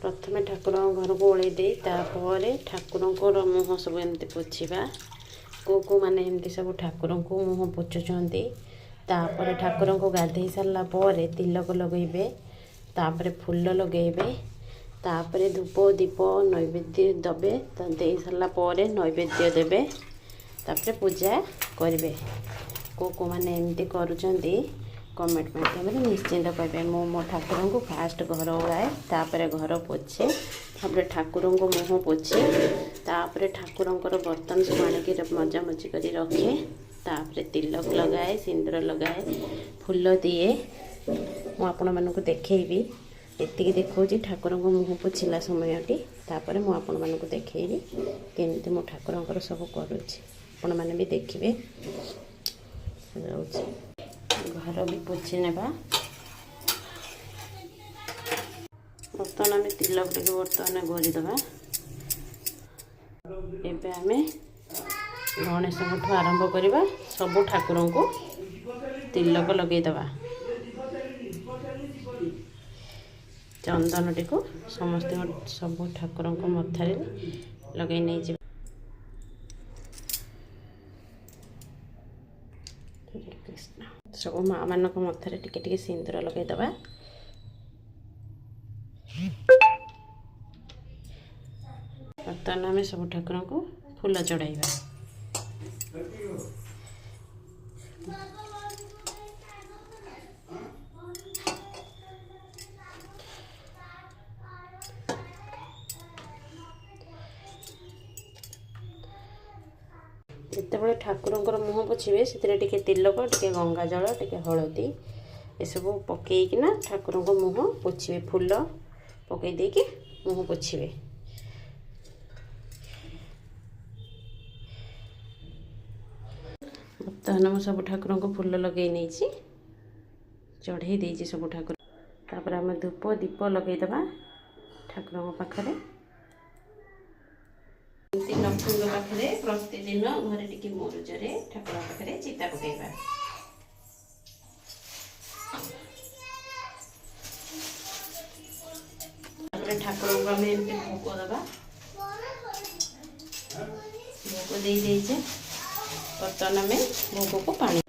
प्रथमे ठाकुर घर को ओल्ले दे ठाकुर मुह सब एमती पोछा को मैंने एमती सब ठाकुर को मुह पोछुंट ठाकुर को गाधे सारापर तिलक लगेबे तापर फूल लगेबे तापर धूप दीप नैवेद्य दबे दे सारापर नैवेद्य देबे तापर पूजा करेंगे को मैंने एमती करुँच कमेंट माध्यम निश्चिंत कहे मो ठाकुर को फास्ट घर ओलाए तापर घर पोछे तापर ठाकुर को मुँह पोछे तापर ठाकुर बर्तन सब आनिक मजामजी कर रखे तापर तिलक लगाए सिंदूर लगाए फूल दिए मुझे आपको देखी एति देखा ठाकुर को मुँह पोछला समयटी तापर मुझे देखी केमती मो ठाकुर सब करुँच आपण मैंने भी देखिए घर भी पोछि नेबा बर्तमान आम तिलक टे बर्तमान गोरीदबा एबे आम गणेश आरंभ करवा सब ठाकुर को तिलक लगेदबा चंदन टी को समस्त सब ठाकुर मथारे लगे नहीं जा कृष्ण सब माँ मान मथारे टिके टिके सिंदूर लगेदबा बर्तमान आम सब ठाकुर को फूल चढ़ाइबा जिते ठाकुर मुँह पोछे से तिलक टे गंगा जल टे हलदी एसबू पकईकिना ठाकुर को मुँह पोछे फूल पकई देकी मुँह पोछे बर्तमान मुझे सब ठाकुर को फूल लगे नहीं चढ़ई दे सब ठाकुर तापर आम धूप दीप लगेदबा ठाकुर पाखरे लक्ष्मी पाखे प्रतिदिन घरे टिके मुरुजरे ठाकुर पाखे चिता पकईबा ठाकुर को आम एमती भोग दबा भोग दे बर्तमान आम भोग को पानी